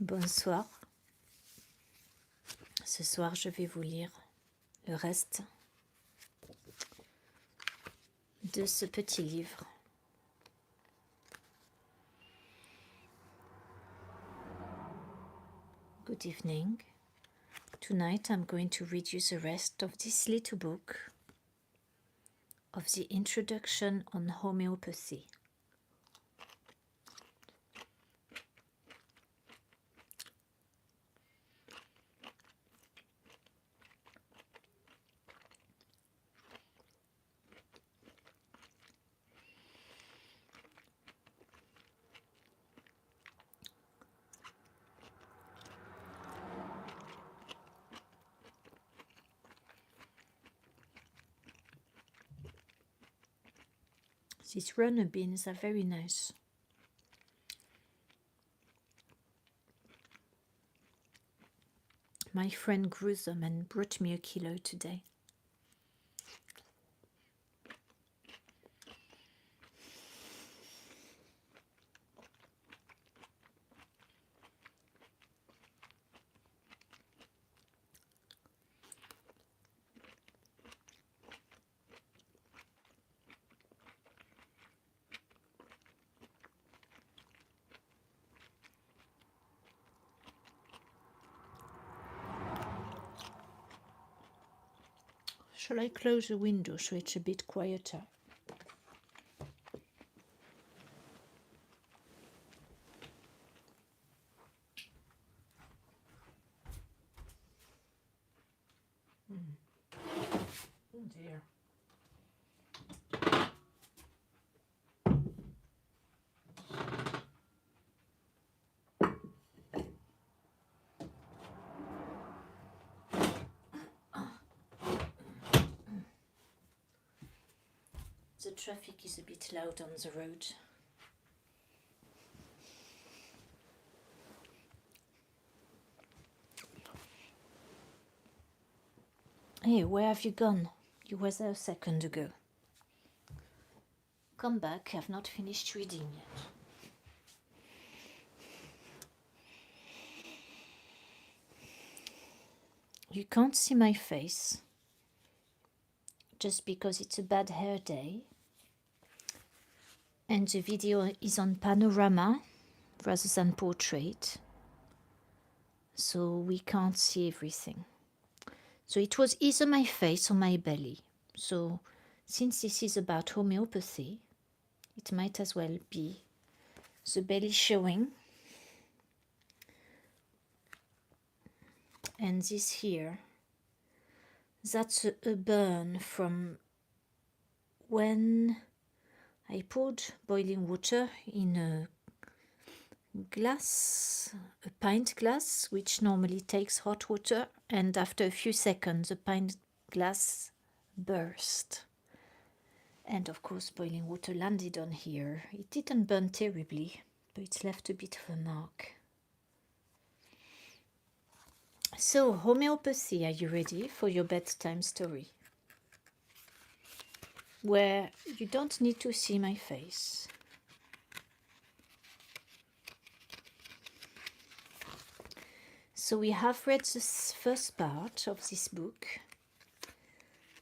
Bonsoir. Ce soir, je vais vous lire le reste de ce petit livre. Good evening. Tonight I'm going to read you the rest of this little book of the introduction on homeopathy. These runner beans are very nice. My friend grew them and brought me a kilo today. Shall I close the window so it's a bit quieter? Oh dear. The traffic is a bit loud on the road. Hey, where have you gone? You were there a second ago. Come back, I've not finished reading yet. You can't see my face just because it's a bad hair day. And the video is on panorama rather than portrait. So we can't see everything. So it was either my face or my belly. So since this is about homeopathy, it might as well be the belly showing. And this here, that's a burn from when I poured boiling water in a glass, a pint glass, which normally takes hot water, and after a few seconds the pint glass burst. And of course boiling water landed on here. It didn't burn terribly, but it's left a bit of a mark. So, homeopathy, are you ready for your bedtime story? Where you don't need to see my face. So we have read the first part of this book.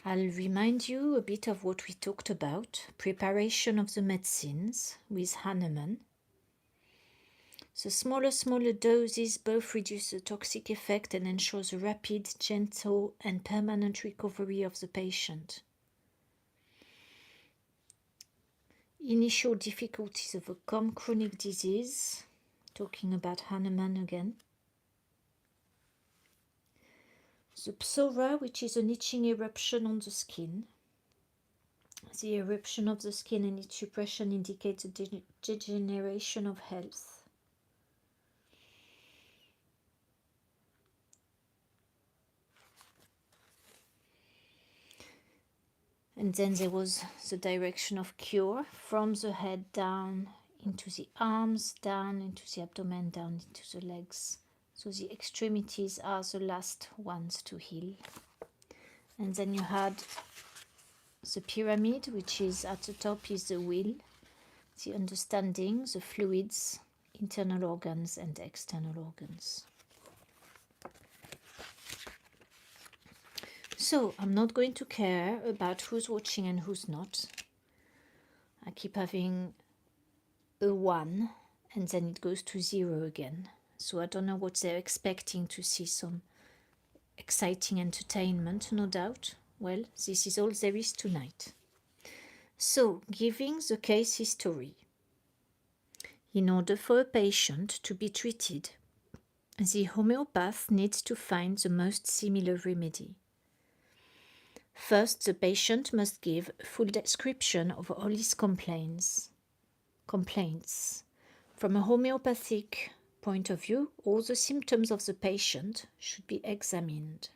I'll remind you a bit of what we talked about. Preparation of the medicines with Hahnemann. The smaller doses both reduce the toxic effect and ensure the rapid, gentle and permanent recovery of the patient. Initial difficulties overcome chronic disease, talking about Hahnemann again. The psora, which is an itching eruption on the skin. The eruption of the skin and its suppression indicates a degeneration of health. And then there was the direction of cure, from the head down into the arms, down into the abdomen, down into the legs. So the extremities are the last ones to heal. And then you had the pyramid, which is at the top is the will, the understanding, the fluids, internal organs and external organs. So I'm not going to care about who's watching and who's not. I keep having a 1 and then it goes to 0 again. So I don't know what they're expecting to see, some exciting entertainment, no doubt. Well, this is all there is tonight. So, giving the case history. In order for a patient to be treated, the homeopath needs to find the most similar remedy. First, the patient must give a full description of all his complaints. From a homeopathic point of view, all the symptoms of the patient should be examined.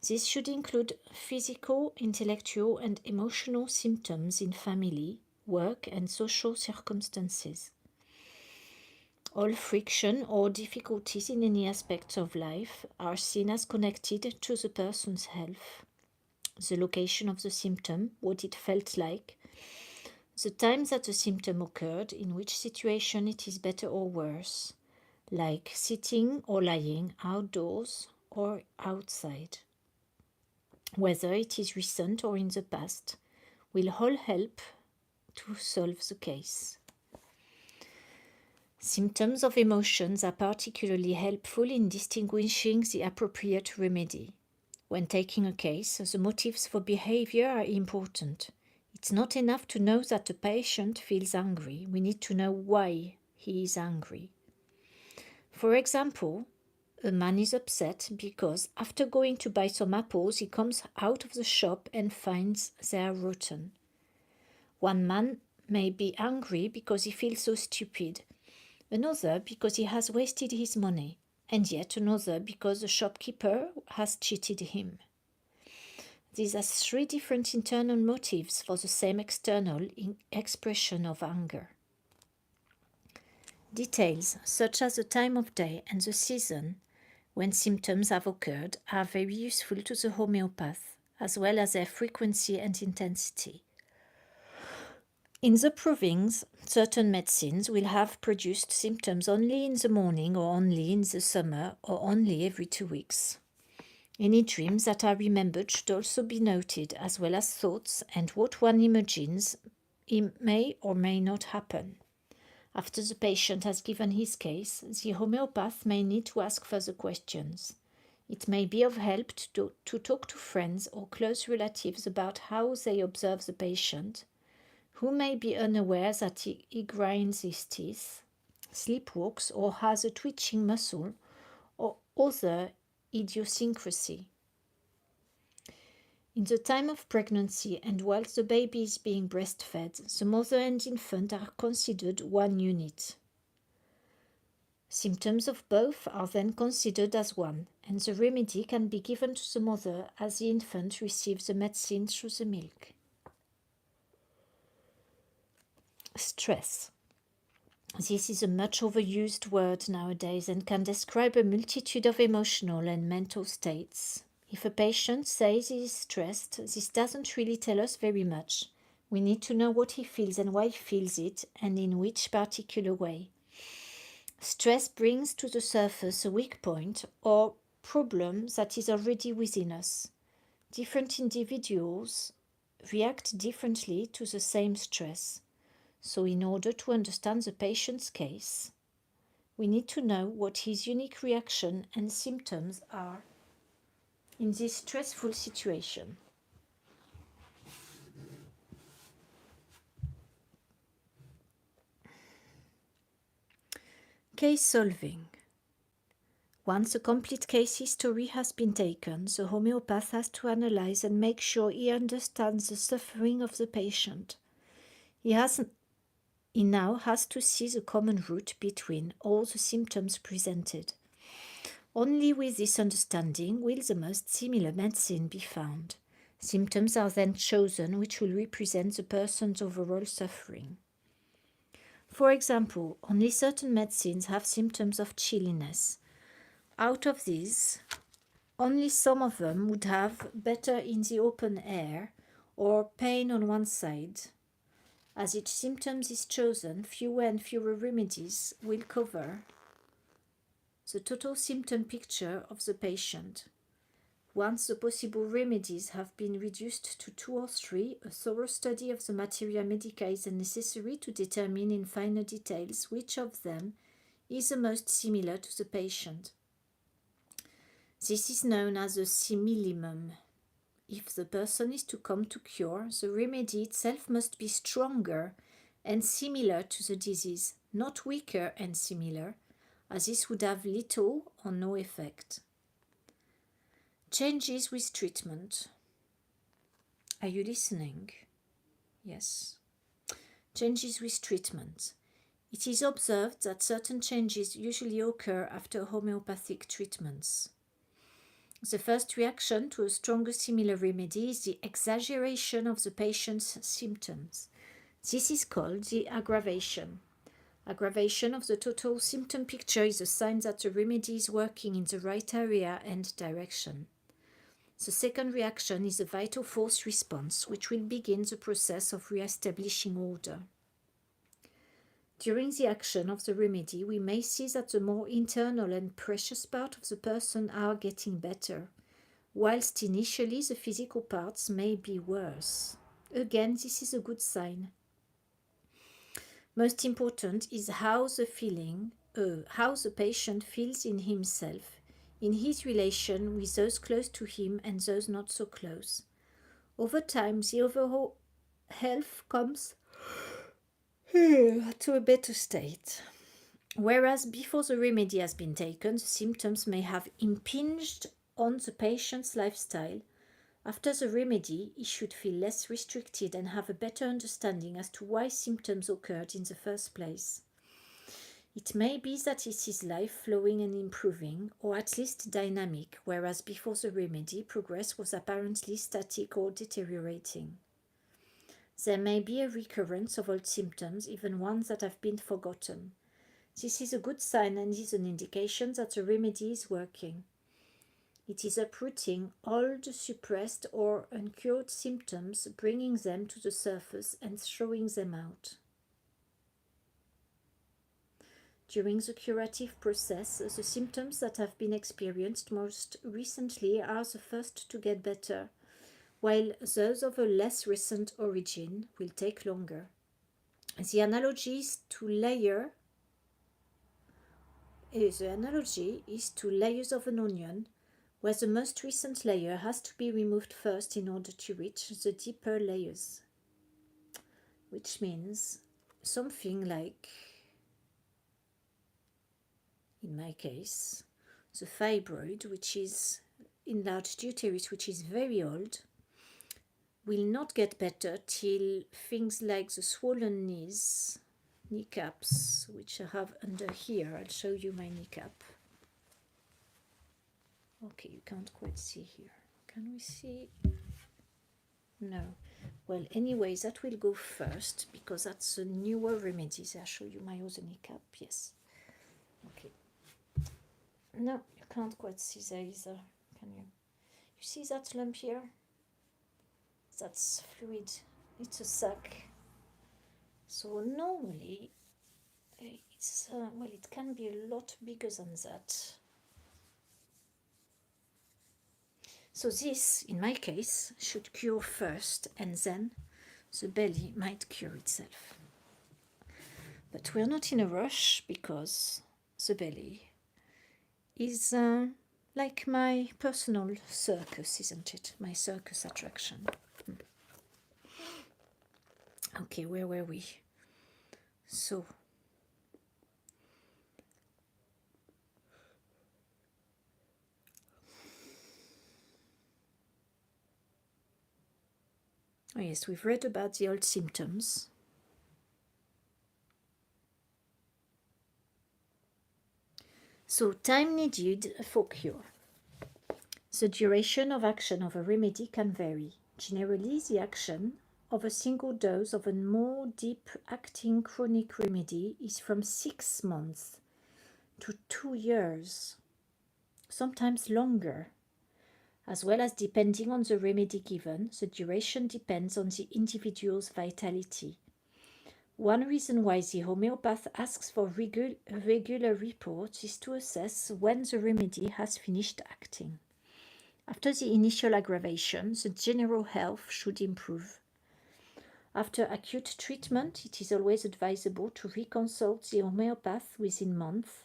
This should include physical, intellectual, and emotional symptoms in family, work, and social circumstances. All friction or difficulties in any aspect of life are seen as connected to the person's health. The location of the symptom, what it felt like, the time that the symptom occurred, in which situation it is better or worse, like sitting or lying outdoors or outside. Whether it is recent or in the past, will all help to solve the case. Symptoms of emotions are particularly helpful in distinguishing the appropriate remedy. When taking a case, the motives for behavior are important. It's not enough to know that a patient feels angry. We need to know why he is angry. For example, a man is upset because after going to buy some apples, he comes out of the shop and finds they are rotten. One man may be angry because he feels so stupid, another because he has wasted his money, and yet another because the shopkeeper has cheated him. These are 3 different internal motives for the same external expression of anger. Details such as the time of day and the season when symptoms have occurred are very useful to the homeopath, as well as their frequency and intensity. In the provings, certain medicines will have produced symptoms only in the morning or only in the summer or only every 2 weeks. Any dreams that are remembered should also be noted, as well as thoughts and what one imagines may or may not happen. After the patient has given his case, the homeopath may need to ask further questions. It may be of help to talk to friends or close relatives about how they observe the patient, who may be unaware that he grinds his teeth, sleepwalks, or has a twitching muscle, or other idiosyncrasy. In the time of pregnancy and whilst the baby is being breastfed, the mother and infant are considered one unit. Symptoms of both are then considered as one, and the remedy can be given to the mother as the infant receives the medicine through the milk. Stress. This is a much overused word nowadays and can describe a multitude of emotional and mental states. If a patient says he is stressed, this doesn't really tell us very much. We need to know what he feels and why he feels it, and in which particular way. Stress brings to the surface a weak point or problem that is already within us. Different individuals react differently to the same stress. So in order to understand the patient's case, we need to know what his unique reaction and symptoms are in this stressful situation. Case solving. Once a complete case history has been taken, the homeopath has to analyze and make sure he understands the suffering of the patient. He now has to see the common root between all the symptoms presented. Only with this understanding will the most similar medicine be found. Symptoms are then chosen which will represent the person's overall suffering. For example, only certain medicines have symptoms of chilliness. Out of these, only some of them would have better in the open air or pain on one side. As each symptom is chosen, fewer and fewer remedies will cover the total symptom picture of the patient. Once the possible remedies have been reduced to 2 or 3, a thorough study of the materia medica is necessary to determine in finer details which of them is the most similar to the patient. This is known as a similimum. If the person is to come to cure, the remedy itself must be stronger and similar to the disease, not weaker and similar, as this would have little or no effect. Changes with treatment. Are you listening? Yes. Changes with treatment. It is observed that certain changes usually occur after homeopathic treatments. The first reaction to a stronger similar remedy is the exaggeration of the patient's symptoms. This is called the aggravation. Aggravation of the total symptom picture is a sign that the remedy is working in the right area and direction. The second reaction is a vital force response, which will begin the process of re-establishing order. During the action of the remedy, we may see that the more internal and precious part of the person are getting better, whilst initially the physical parts may be worse. Again, this is a good sign. Most important is how the patient feels in himself, in his relation with those close to him and those not so close. Over time, the overall health comes to a better state. Whereas before the remedy has been taken, the symptoms may have impinged on the patient's lifestyle. After the remedy, he should feel less restricted and have a better understanding as to why symptoms occurred in the first place. It may be that it is life flowing and improving, or at least dynamic, whereas before the remedy, progress was apparently static or deteriorating. There may be a recurrence of old symptoms, even ones that have been forgotten. This is a good sign and is an indication that the remedy is working. It is uprooting old, suppressed or uncured symptoms, bringing them to the surface and throwing them out. During the curative process, the symptoms that have been experienced most recently are the first to get better, while those of a less recent origin will take longer. The analogy is to layers of an onion, where the most recent layer has to be removed first in order to reach the deeper layers. Which means something like, in my case, the fibroid, which is enlarged uterus, which is very old, will not get better till things like the swollen kneecaps, which I have under here. I'll show you my kneecap. Okay, you can't quite see here. Can we see? No. Well, anyway, that will go first because that's a newer remedy. I'll show you my other kneecap. Yes. Okay. No, you can't quite see there either. Can you? You see that lump here? That's fluid. It's a sac. So normally, it's well, it can be a lot bigger than that. So this, in my case, should cure first, and then the belly might cure itself. But we're not in a rush because the belly is like my personal circus, isn't it? My circus attraction. Okay, where were we? So, oh yes, we've read about the old symptoms. So, time needed for cure. The duration of action of a remedy can vary. Generally, the action of a single dose of a more deep-acting chronic remedy is from 6 months to 2 years, sometimes longer. As well as depending on the remedy given, the duration depends on the individual's vitality. one reason why the homeopath asks for regular reports is to assess when the remedy has finished acting. After the initial aggravation, the general health should improve. After acute treatment, it is always advisable to reconsult the homeopath within months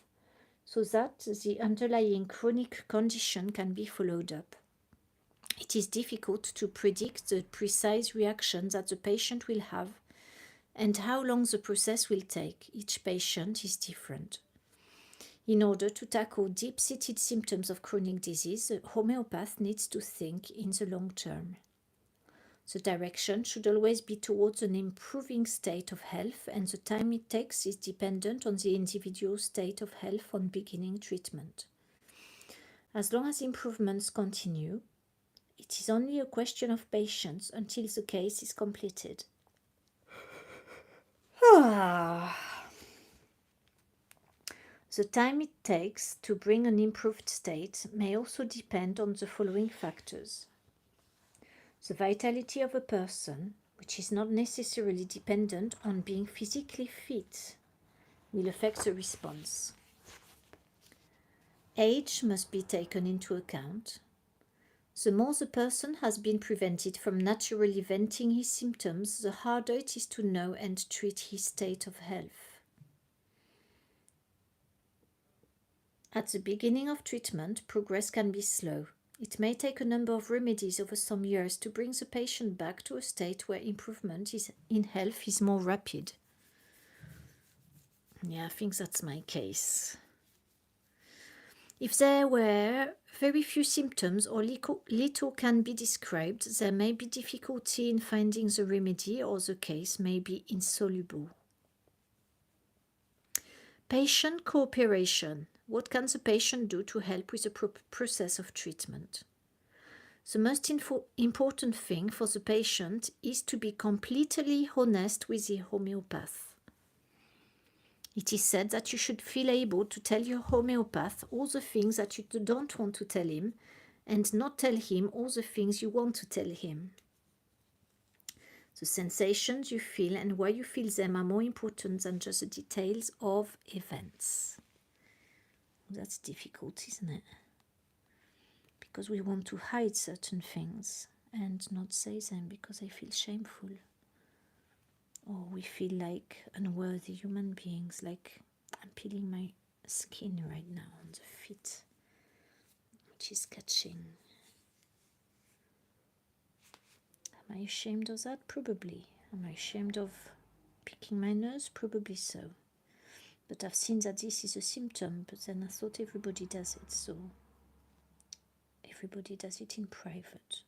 so that the underlying chronic condition can be followed up. It is difficult to predict the precise reaction that the patient will have and how long the process will take. Each patient is different. In order to tackle deep-seated symptoms of chronic disease, a homeopath needs to think in the long term. The direction should always be towards an improving state of health, and the time it takes is dependent on the individual state of health on beginning treatment. As long as improvements continue, it is only a question of patience until the case is completed. The time it takes to bring an improved state may also depend on the following factors. The vitality of a person, which is not necessarily dependent on being physically fit, will affect the response. Age must be taken into account. The more the person has been prevented from naturally venting his symptoms, the harder it is to know and treat his state of health. At the beginning of treatment, progress can be slow. It may take a number of remedies over some years to bring the patient back to a state where improvement in health is more rapid. Yeah, I think that's my case. If there were very few symptoms or little can be described, there may be difficulty in finding the remedy or the case may be insoluble. Patient cooperation. What can the patient do to help with the process of treatment? The most important thing for the patient is to be completely honest with the homeopath. It is said that you should feel able to tell your homeopath all the things that you don't want to tell him and not tell him all the things you want to tell him. The sensations you feel and why you feel them are more important than just the details of events. That's difficult, isn't it? Because we want to hide certain things and not say them because they feel shameful. Or we feel like unworthy human beings, like I'm peeling my skin right now on the feet, which is catching. Am I ashamed of that? Probably. Am I ashamed of picking my nose? Probably so. But I've seen that this is a symptom, but then I thought everybody does it, so everybody does it in private.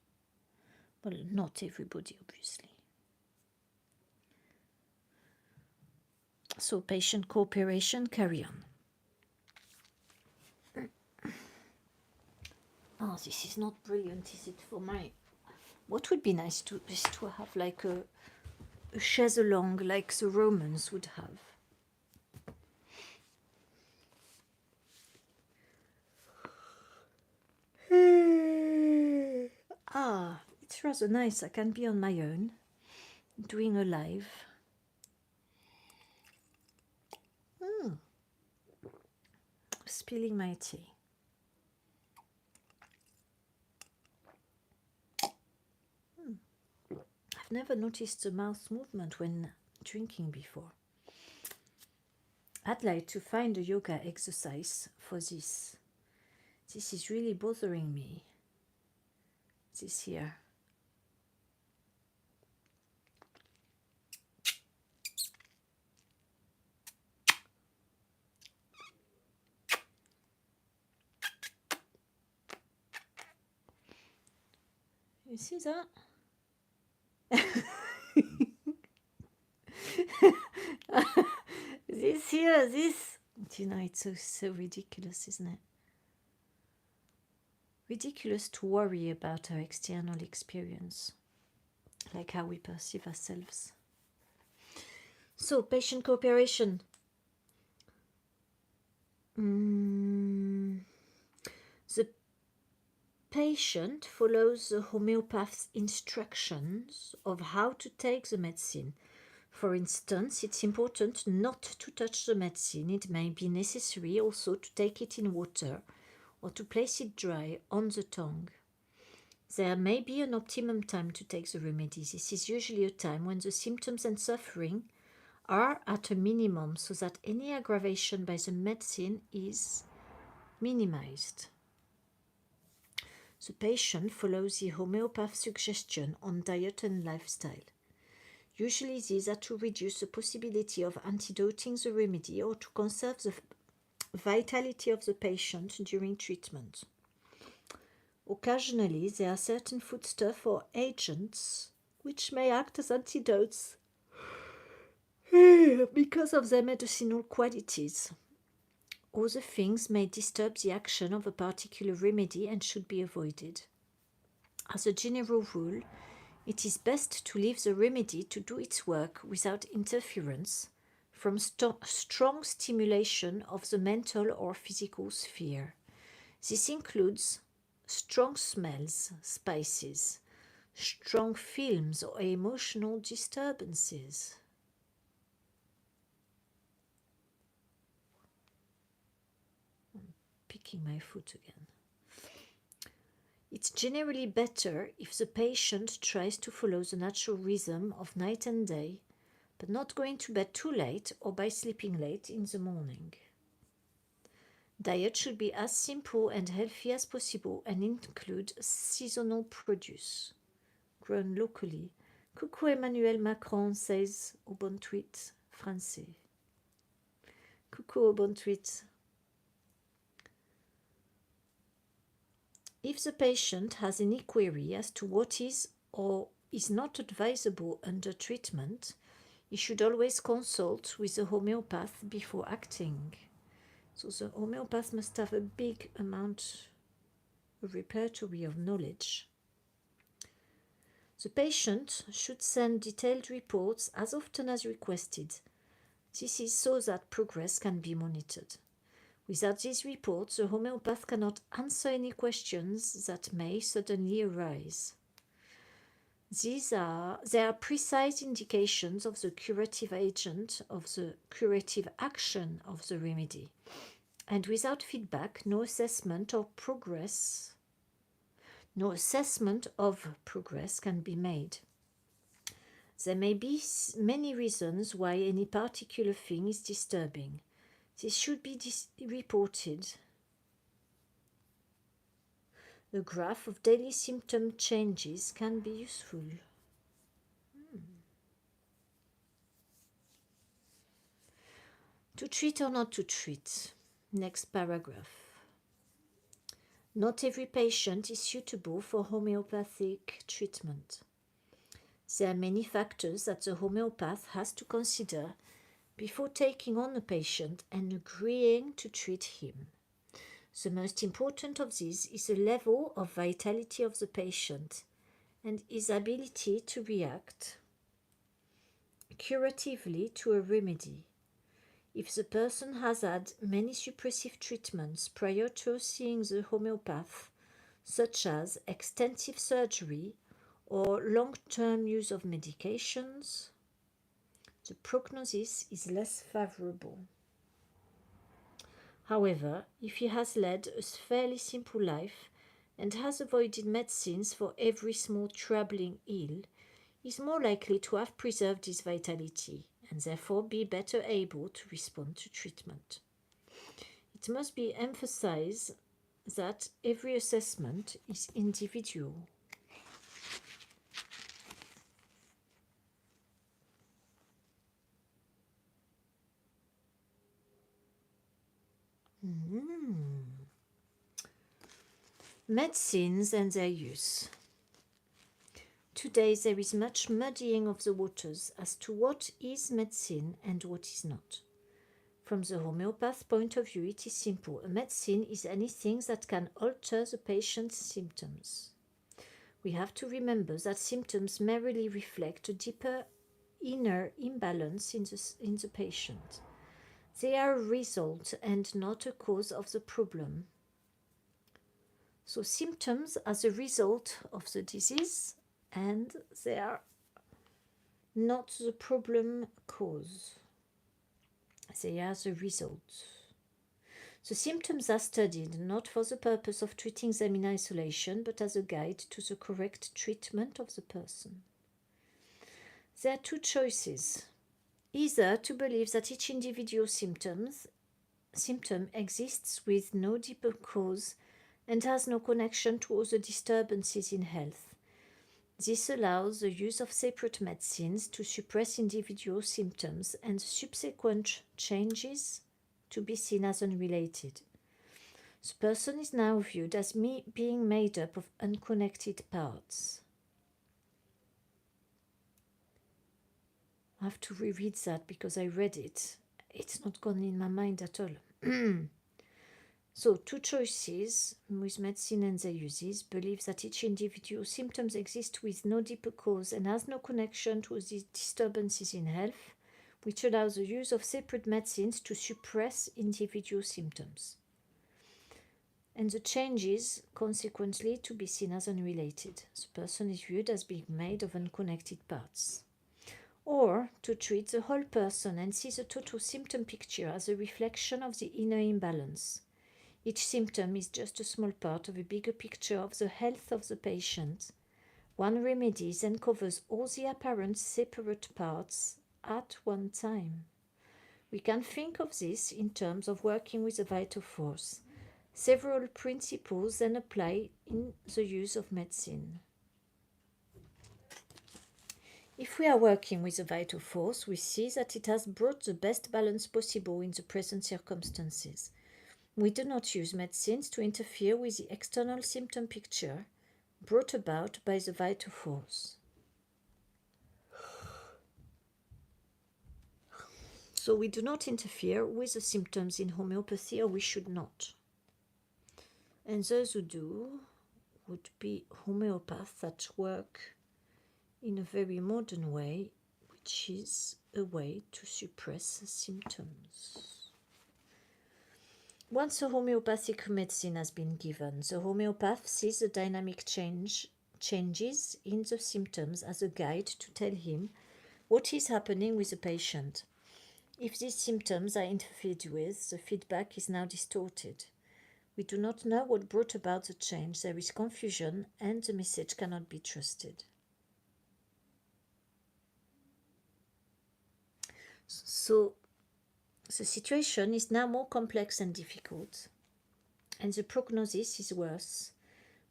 Well, not everybody, obviously. So patient cooperation, carry on. Oh, this is not brilliant, is it, for my... What would be nice is to have like a chaise longue like the Romans would have. It's rather nice. I can be on my own, doing a live. Spilling my tea. I've never noticed the mouth movement when drinking before. I'd like to find a yoga exercise for this. This is really bothering me this year. You see that? This. You know, it's so ridiculous, isn't it? Ridiculous to worry about our external experience, like how we perceive ourselves. So, patient cooperation. The patient follows the homeopath's instructions of how to take the medicine. For instance, it's important not to touch the medicine. It may be necessary also to take it in water or to place it dry on the tongue. There may be an optimum time to take the remedy. This is usually a time when the symptoms and suffering are at a minimum so that any aggravation by the medicine is minimized. The patient follows the homeopath suggestion on diet and lifestyle. Usually these are to reduce the possibility of antidoting the remedy or to conserve the vitality of the patient during treatment. Occasionally there are certain foodstuffs or agents which may act as antidotes because of their medicinal qualities. Other things may disturb the action of a particular remedy and should be avoided. As a general rule, it is best to leave the remedy to do its work without interference from strong stimulation of the mental or physical sphere. This includes strong smells, spices, strong films, or emotional disturbances. I'm picking my foot again. It's generally better if the patient tries to follow the natural rhythm of night and day, but not going to bed too late or by sleeping late in the morning. Diet should be as simple and healthy as possible and include seasonal produce grown locally. Coucou Emmanuel Macron, says au bon tweet français. Coucou au bon tweet. If the patient has any query as to what is or is not advisable under treatment, he should always consult with the homeopath before acting. So the homeopath must have a big amount of repertoire of knowledge. The patient should send detailed reports as often as requested. This is so that progress can be monitored. Without these reports, the homeopath cannot answer any questions that may suddenly arise. They are precise indications of the curative agent, of the curative action of the remedy. And without feedback, no assessment of progress can be made. There may be many reasons why any particular thing is disturbing. This should be reported. A graph of daily symptom changes can be useful. To treat or not to treat. Next paragraph. Not every patient is suitable for homeopathic treatment. There are many factors that the homeopath has to consider before taking on a patient and agreeing to treat him. The most important of these is the level of vitality of the patient and his ability to react curatively to a remedy. If the person has had many suppressive treatments prior to seeing the homeopath, such as extensive surgery or long-term use of medications, the prognosis is less favorable. However, if he has led a fairly simple life and has avoided medicines for every small troubling ill, he is more likely to have preserved his vitality and therefore be better able to respond to treatment. It must be emphasized that every assessment is individual. Medicines and their use. Today there is much muddying of the waters as to what is medicine and what is not. From the homeopath point of view, it is simple. A medicine is anything that can alter the patient's symptoms. We have to remember that symptoms merely reflect a deeper inner imbalance in the patient. They are a result and not a cause of the problem. So symptoms are the result of the disease and they are not the problem cause. They are the result. The symptoms are studied not for the purpose of treating them in isolation, but as a guide to the correct treatment of the person. There are two choices. Either to believe that each individual symptom exists with no deeper cause and has no connection to other disturbances in health. This allows the use of separate medicines to suppress individual symptoms and the subsequent changes to be seen as unrelated. The person is now viewed as being made up of unconnected parts. I have to reread that because I read it. It's not gone in my mind at all. So, two choices with medicine and their uses believe that each individual symptoms exist with no deeper cause and has no connection to the disturbances in health, which allows the use of separate medicines to suppress individual symptoms, and the changes, consequently, to be seen as unrelated. The person is viewed as being made of unconnected parts. Or to treat the whole person and see the total symptom picture as a reflection of the inner imbalance. Each symptom is just a small part of a bigger picture of the health of the patient. One remedy then covers all the apparent separate parts at one time. We can think of this in terms of working with a vital force. Several principles then apply in the use of medicine. If we are working with a vital force, we see that it has brought the best balance possible in the present circumstances. We do not use medicines to interfere with the external symptom picture brought about by the vital force. So we do not interfere with the symptoms in homeopathy, or we should not. And those who do would be homeopaths that work in a very modern way, which is a way to suppress symptoms. Once a homeopathic medicine has been given, the homeopath sees the dynamic changes in the symptoms as a guide to tell him what is happening with the patient. If these symptoms are interfered with, the feedback is now distorted. We do not know what brought about the change, there is confusion, and the message cannot be trusted. So, the situation is now more complex and difficult, and the prognosis is worse.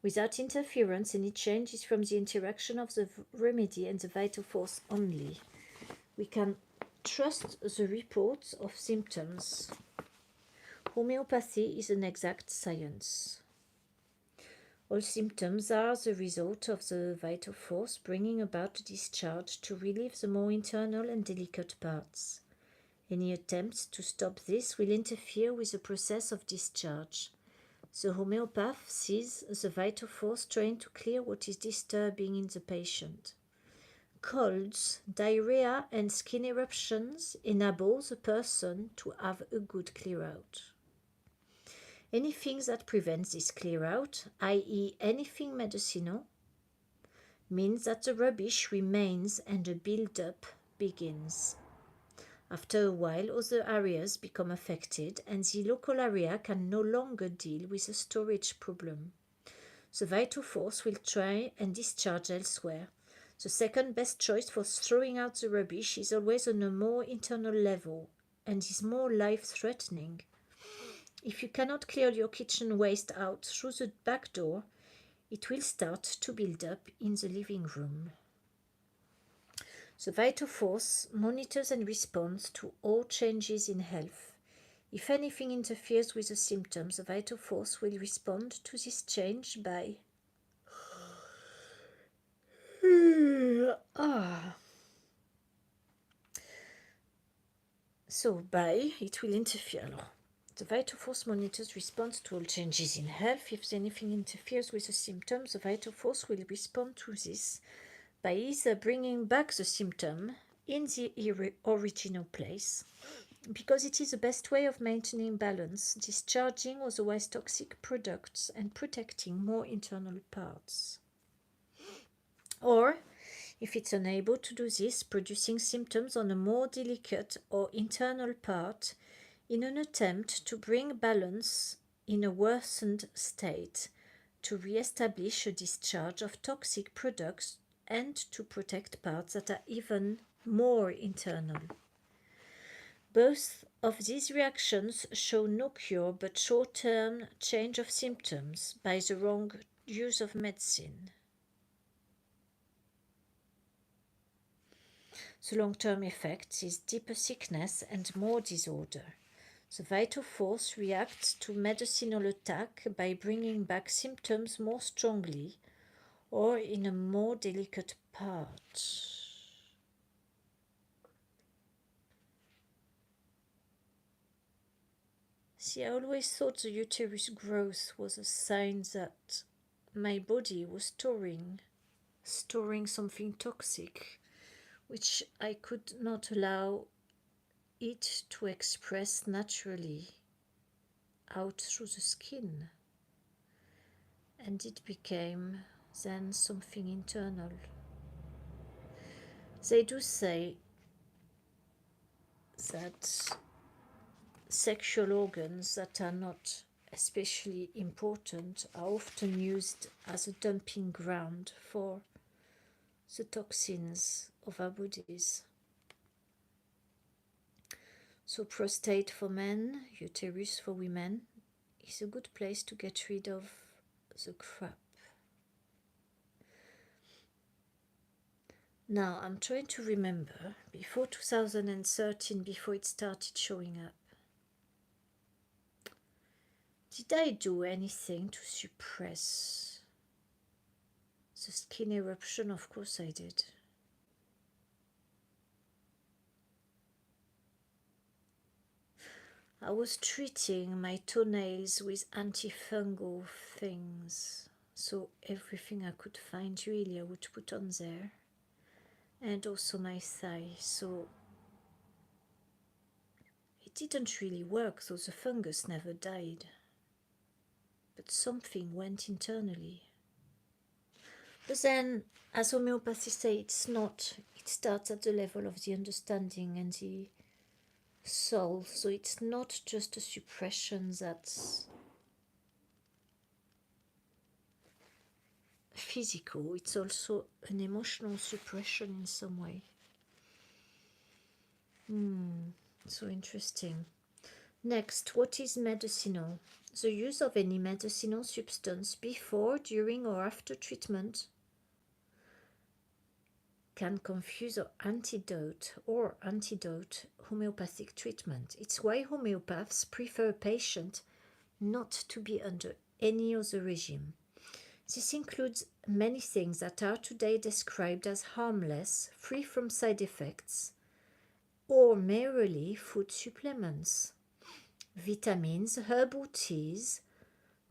Without interference, any change is from the interaction of the remedy and the vital force only. We can trust the reports of symptoms. Homeopathy is an exact science. All symptoms are the result of the vital force bringing about discharge to relieve the more internal and delicate parts. Any attempts to stop this will interfere with the process of discharge. The homeopath sees the vital force trying to clear what is disturbing in the patient. Colds, diarrhea, and skin eruptions enable the person to have a good clear out. Anything that prevents this clear out, i.e. anything medicinal, means that the rubbish remains and a build-up begins. After a while, other areas become affected and the local area can no longer deal with a storage problem. The vital force will try and discharge elsewhere. The second best choice for throwing out the rubbish is always on a more internal level and is more life-threatening. If you cannot clear your kitchen waste out through the back door, it will start to build up in the living room. The vital force monitors and responds to all changes in health. If anything interferes with the symptoms, the vital force will respond to this change by it will interfere. The vital force monitors responds to all changes in health. If anything interferes with the symptoms, the vital force will respond to this by either bringing back the symptom in the original place, because it is the best way of maintaining balance, discharging otherwise toxic products, and protecting more internal parts. Or If it's unable to do this, producing symptoms on a more delicate or internal part in an attempt to bring balance in a worsened state, to re-establish a discharge of toxic products and to protect parts that are even more internal. Both of these reactions show no cure but short-term change of symptoms by the wrong use of medicine. The long-term effect is deeper sickness and more disorder. The vital force reacts to medicinal attack by bringing back symptoms more strongly or in a more delicate part. See, I always thought the uterus growth was a sign that my body was storing something toxic, which I could not allow it to express naturally out through the skin. And it became then something internal. They do say that sexual organs that are not especially important are often used as a dumping ground for the toxins of our bodies. So prostate for men, uterus for women, is a good place to get rid of the crap. Now I'm trying to remember, before 2013, before it started showing up, did I do anything to suppress the skin eruption? Of course I did. I was treating my toenails with antifungal things. So everything I could find really I would put on there. And also my thigh. So it didn't really work, so the fungus never died. But something went internally. But then, as homeopathy says, it's not. It starts at the level of the understanding and the soul. So it's not just a suppression that's physical, it's also an emotional suppression in some way. So interesting. Next, what is medicinal? The use of any medicinal substance before, during, or after treatment can confuse or antidote homeopathic treatment. It's why homeopaths prefer a patient not to be under any other regime. This includes many things that are today described as harmless, free from side effects, or merely food supplements. Vitamins, herbal teas,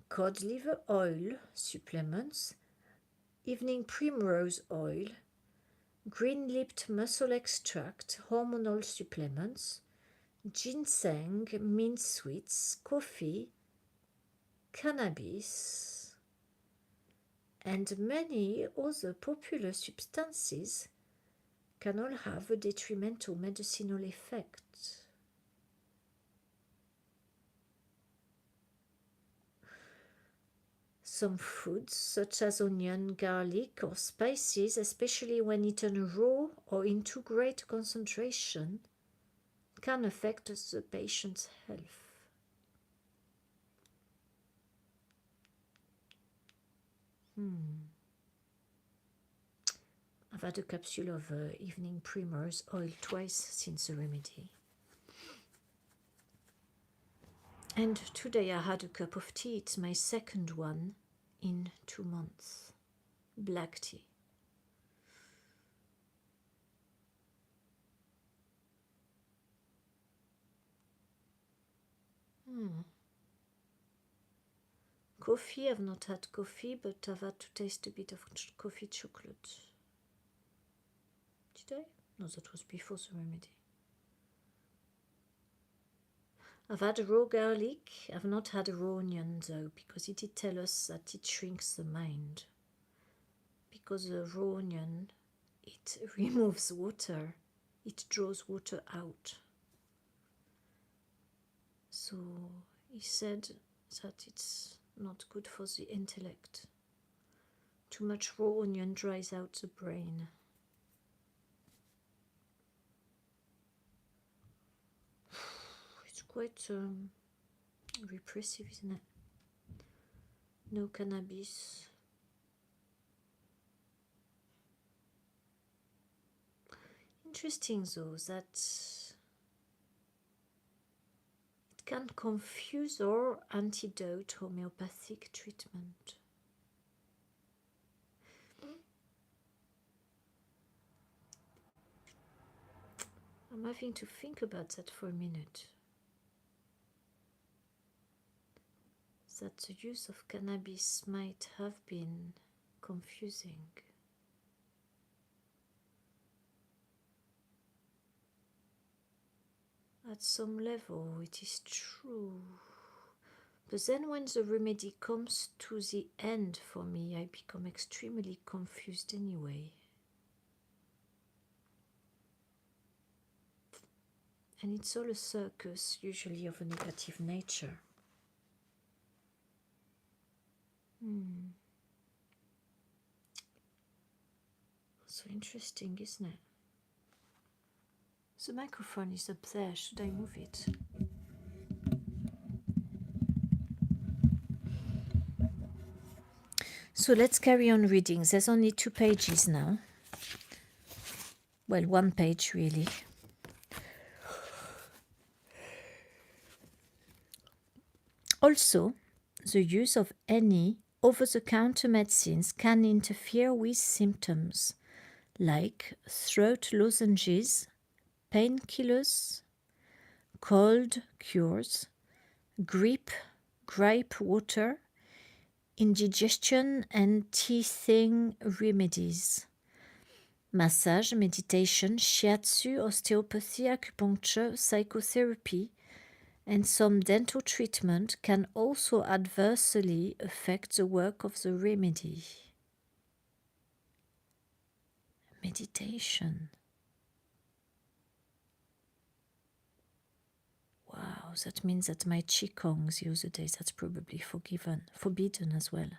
cod liver oil supplements, evening primrose oil, green-lipped mussel extract, hormonal supplements, ginseng, mint sweets, coffee, cannabis, and many other popular substances can all have a detrimental medicinal effect. Some foods, such as onion, garlic, or spices, especially when eaten raw or in too great concentration, can affect the patient's health. I've had a capsule of evening primrose oil twice since the remedy. And today I had a cup of tea. It's my second one in 2 months. Black tea. Coffee, I've not had coffee, but I've had to taste a bit of coffee chocolate. Did I? No, that was before the remedy. I've had raw garlic. I've not had raw onion though, because it did tell us that it shrinks the mind. Because the raw onion it removes water, it draws water out. So he said that it's not good for the intellect. Too much raw onion dries out the brain. It's quite repressive, isn't it? No cannabis. Interesting though that it can confuse or antidote homeopathic treatment. I'm having to think about that for a minute. That the use of cannabis might have been confusing. At some level, it is true. But then when the remedy comes to the end for me, I become extremely confused anyway. And it's all a circus, usually of a negative nature. So interesting, isn't it? The microphone is up there. Should I move it? So let's carry on reading. There's only 2 pages now. Well, 1 page really. Also, the use of any over-the-counter medicines can interfere with symptoms like throat lozenges, painkillers, cold cures, gripe water, indigestion and teething remedies, massage, meditation, shiatsu, osteopathy, acupuncture, psychotherapy, and some dental treatment can also adversely affect the work of the remedy. Meditation. Wow, that means that my qigong the other day, that's probably forbidden as well.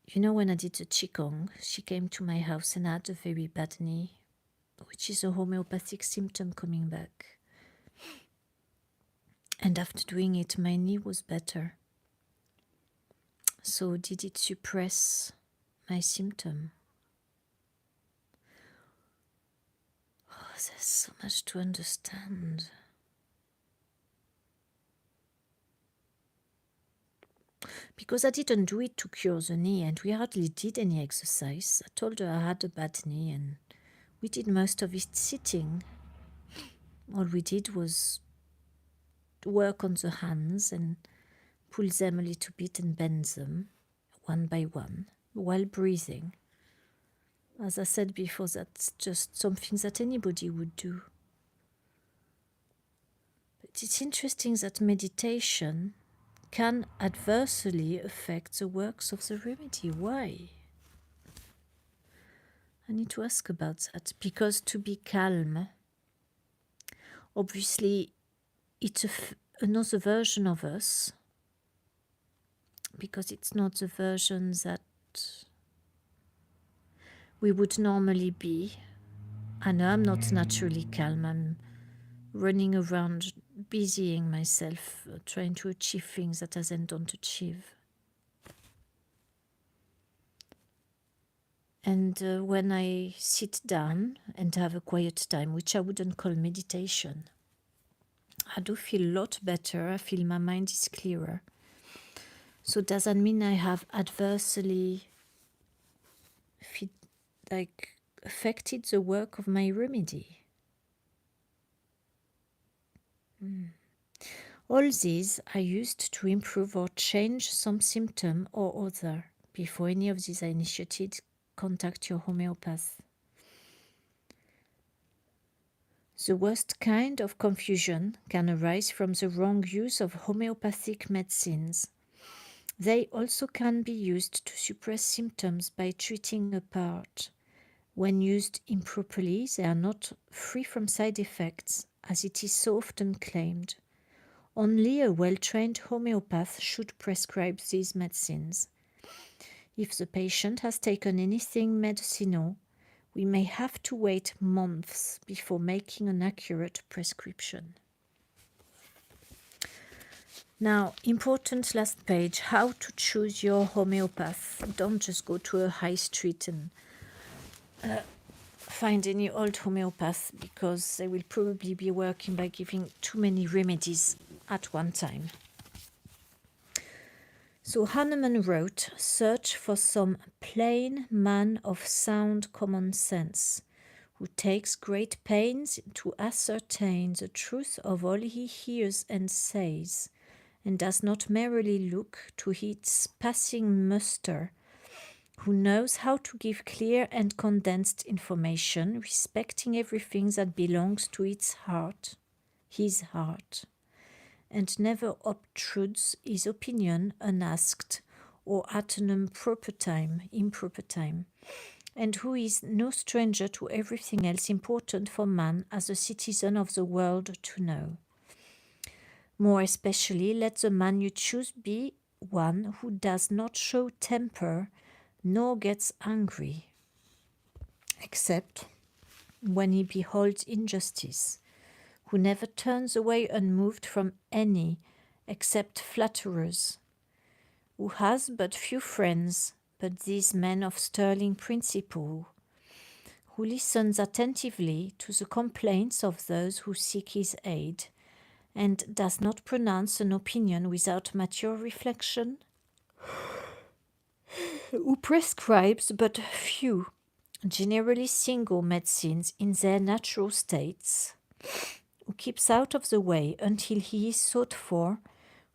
You know, when I did the qigong, she came to my house and I had a very bad knee, which is a homeopathic symptom coming back. And after doing it, my knee was better. So did it suppress my symptom? Oh, there's so much to understand. Because I didn't do it to cure the knee and we hardly did any exercise. I told her I had a bad knee and we did most of it sitting. All we did was work on the hands and pull them a little bit and bend them one by one while breathing. As I said before, that's just something that anybody would do. But it's interesting that meditation can adversely affect the works of the remedy. Why? I need to ask about that, because to be calm, obviously it's another version of us, because it's not the version that we would normally be. I know I'm not naturally calm. I'm running around, busying myself, trying to achieve things that I then don't achieve. And when I sit down and have a quiet time, which I wouldn't call meditation, I do feel a lot better. I feel my mind is clearer. So does that mean I have adversely affected the work of my remedy? All these are used to improve or change some symptom or other. Before any of these are initiated, contact your homeopath. The worst kind of confusion can arise from the wrong use of homeopathic medicines. They also can be used to suppress symptoms by treating a part. When used improperly, they are not free from side effects, as it is so often claimed. Only a well-trained homeopath should prescribe these medicines. If the patient has taken anything medicinal, we may have to wait months before making an accurate prescription. Now, important last page, how to choose your homeopath. Don't just go to a high street and find any old homeopath, because they will probably be working by giving too many remedies at one time. So Hahnemann wrote, search for some plain man of sound common sense, who takes great pains to ascertain the truth of all he hears and says, and does not merely look to its passing muster, who knows how to give clear and condensed information, respecting everything that belongs to its heart, his heart, and never obtrudes his opinion unasked or at an improper time, and who is no stranger to everything else important for man as a citizen of the world to know. More especially, let the man you choose be one who does not show temper nor gets angry, except when he beholds injustice, who never turns away unmoved from any except flatterers, who has but few friends, but these men of sterling principle, who listens attentively to the complaints of those who seek his aid, and does not pronounce an opinion without mature reflection, who prescribes but few, generally single medicines in their natural states, who keeps out of the way until he is sought for,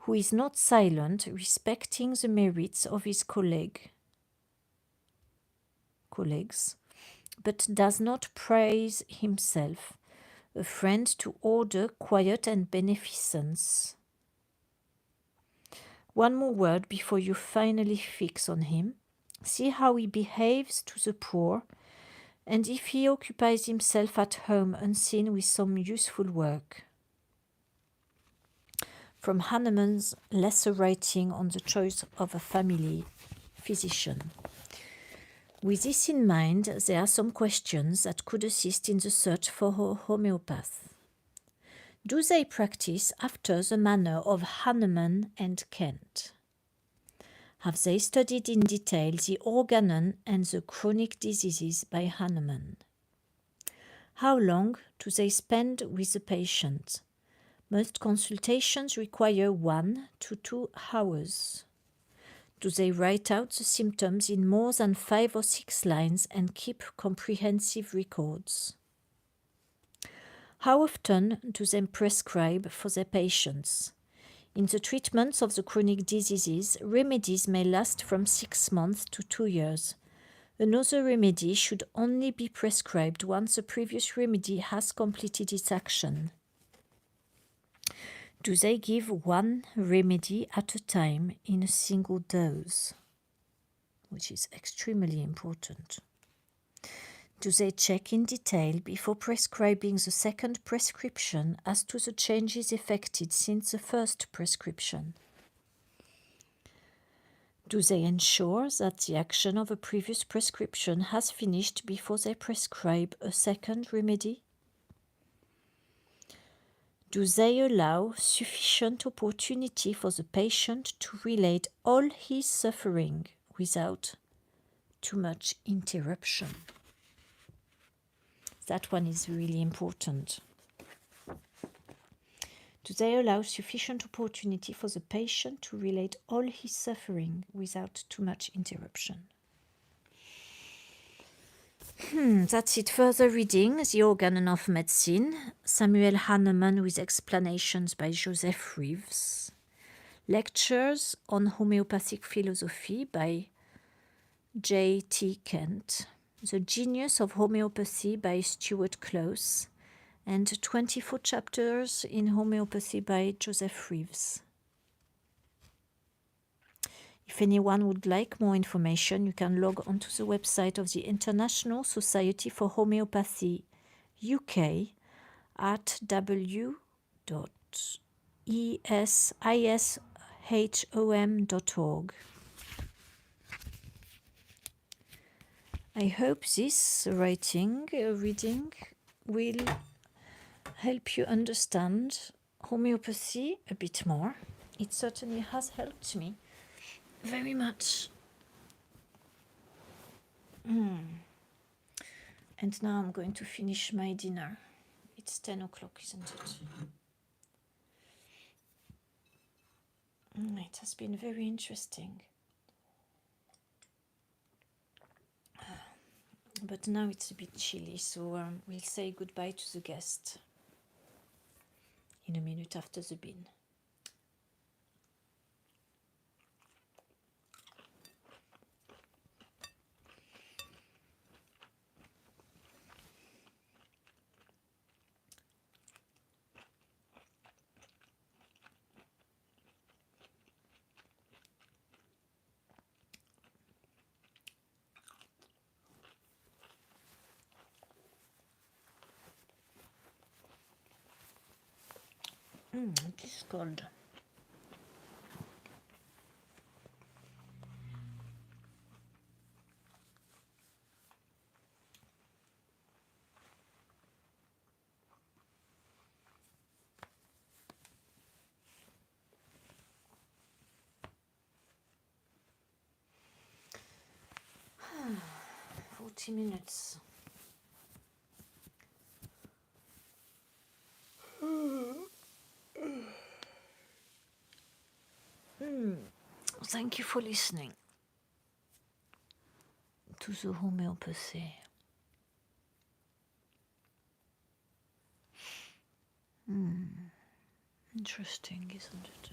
who is not silent, respecting the merits of his colleagues, but does not praise himself, a friend to order, quiet, and beneficence. One more word before you finally fix on him. See how he behaves to the poor, and if he occupies himself at home unseen with some useful work. From Hahnemann's lesser writing on the choice of a family physician. With this in mind, there are some questions that could assist in the search for a homeopath. Do they practice after the manner of Hahnemann and Kent? Have they studied in detail the organon and the chronic diseases by Hahnemann? How long do they spend with the patient? Most consultations require 1 to 2 hours. Do they write out the symptoms in more than 5 or 6 lines and keep comprehensive records? How often do they prescribe for their patients? In the treatments of the chronic diseases, remedies may last from 6 months to 2 years. Another remedy should only be prescribed once the previous remedy has completed its action. Do they give one remedy at a time in a single dose, which is extremely important? Do they check in detail before prescribing the second prescription as to the changes effected since the first prescription? Do they ensure that the action of a previous prescription has finished before they prescribe a second remedy? Do they allow sufficient opportunity for the patient to relate all his suffering without too much interruption? That one is really important. Do they allow sufficient opportunity for the patient to relate all his suffering without too much interruption? That's it. Further reading, The Organon of Medicine, Samuel Hahnemann with explanations by Joseph Reeves. Lectures on Homeopathic Philosophy by J.T. Kent. The Genius of Homeopathy by Stuart Close, and 24 chapters in Homeopathy by Joseph Reeves. If anyone would like more information, you can log onto the website of the International Society for Homeopathy UK at w.isishom.org. I hope this reading will help you understand homeopathy a bit more. It certainly has helped me very much. And now I'm going to finish my dinner. It's 10 o'clock, isn't it? It has been very interesting. But now it's a bit chilly, so we'll say goodbye to the guest in a minute after the bean. It is cold. Ah, 40 minutes. Thank you for listening to the homeopathy. Interesting, isn't it?